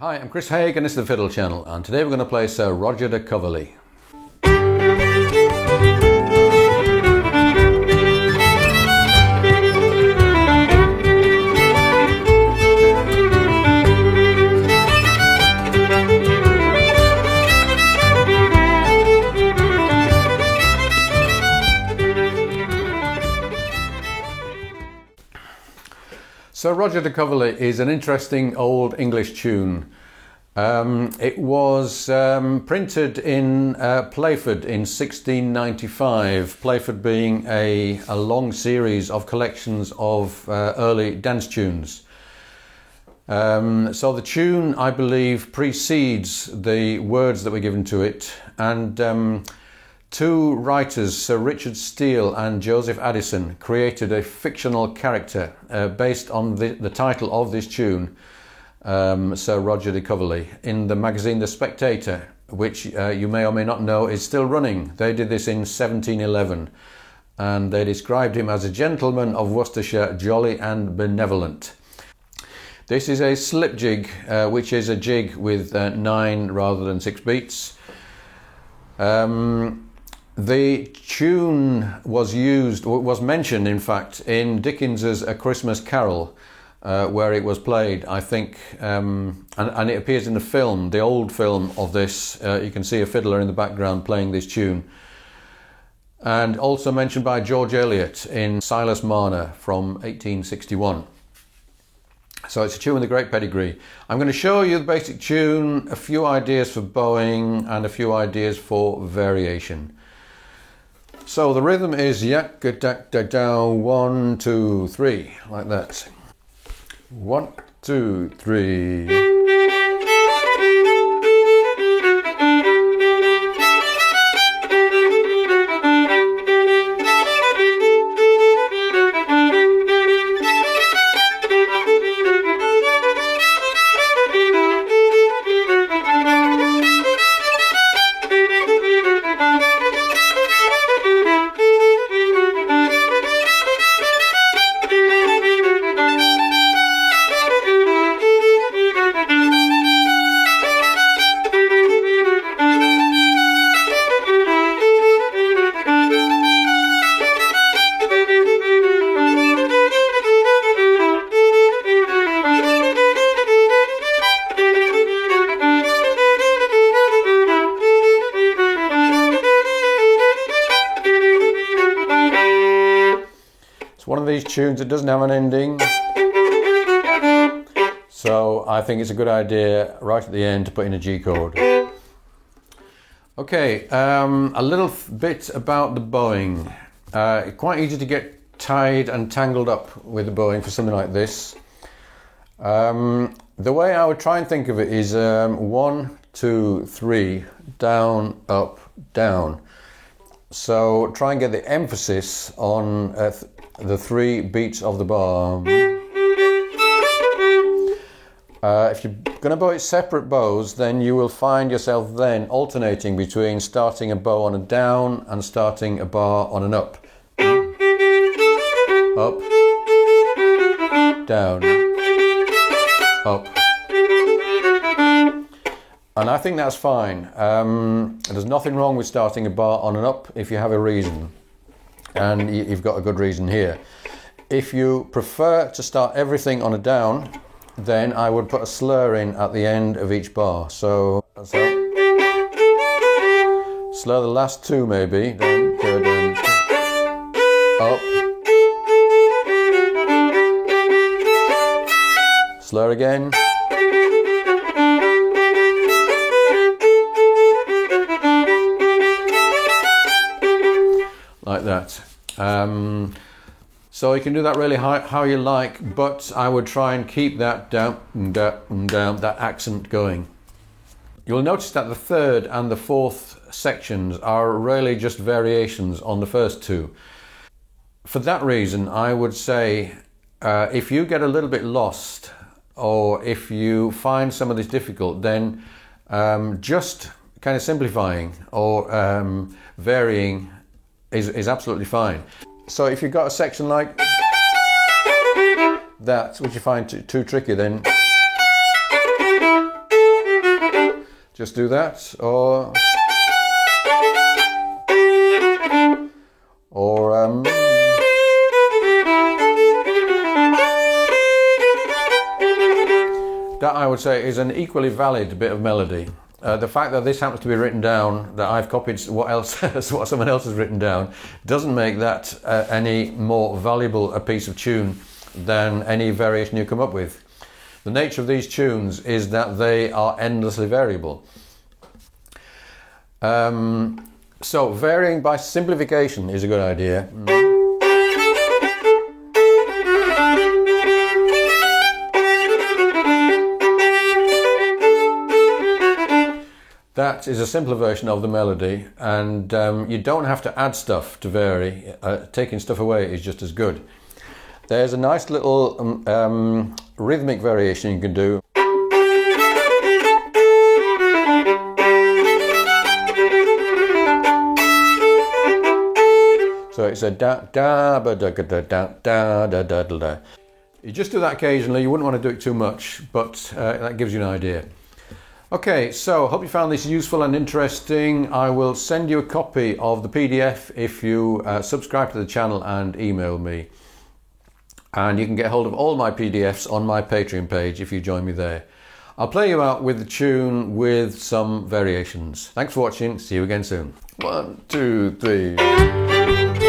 Hi, I'm Chris Haig and this is the Fiddle Channel, and today we're going to play Sir Roger de Coverley. Sir Roger de Coverley is an interesting old English tune. It was printed in Playford in 1695, Playford being a long series of collections of early dance tunes. So the tune, I believe, precedes the words that were given to it, and two writers, Sir Richard Steele and Joseph Addison, created a fictional character based on the title of this tune, Sir Roger de Coverley, in the magazine The Spectator, which you may or may not know is still running. They did this in 1711, and they described him as a gentleman of Worcestershire, jolly and benevolent. This is a slip jig, which is a jig with 9 rather than 6 beats. The tune was mentioned, in fact, in Dickens's A Christmas Carol, where it was played, I think, and it appears in the film, the old film of this. You can see a fiddler in the background playing this tune. And also mentioned by George Eliot in Silas Marner from 1861. So it's a tune with a great pedigree. I'm going to show you the basic tune, a few ideas for bowing, and a few ideas for variation. So the rhythm is yak-a-dak-da-down, 1, 2, 3, like that. 1, 2, 3. One of these tunes that doesn't have an ending, so I think it's a good idea right at the end to put in a G chord. Okay, a little bit about the bowing. Quite easy to get tied and tangled up with the bowing for something like this. The way I would try and think of it is 1, 2, 3, down, up, down. So try and get the emphasis on the 3 beats of the bar. If you're going to bow it separate bows, then you will find yourself then alternating between starting a bow on a down and starting a bar on an up. Up, down, up. And I think that's fine. There's nothing wrong with starting a bar on an up if you have a reason. And you've got a good reason here. If you prefer to start everything on a down, then I would put a slur in at the end of each bar. So slur the last 2 maybe. Up. Slur again. Like that. So you can do that really how you like, but I would try and keep that down, that accent going. You'll notice that the 3rd and the 4th sections are really just variations on the first 2. For that reason, I would say if you get a little bit lost, or if you find some of this difficult, then just kind of simplifying or varying is absolutely fine. So if you've got a section like that, which you find too tricky, then Just do that, or that I would say is an equally valid bit of melody. The fact that this happens to be written down, that I've copied what someone else has written down, doesn't make that any more valuable a piece of tune than any variation you come up with. The nature of these tunes is that they are endlessly variable. So varying by simplification is a good idea. That is a simpler version of the melody, and you don't have to add stuff to vary. Taking stuff away is just as good. There's a nice little rhythmic variation you can do. So it's a da da ba da da da da da da da. You just do that occasionally. You wouldn't want to do it too much, but that gives you an idea. Okay, so hope you found this useful and interesting. I will send you a copy of the PDF if you subscribe to the channel and email me. And you can get hold of all my PDFs on my Patreon page if you join me there. I'll play you out with the tune with some variations. Thanks for watching. See you again soon. 1, 2, 3.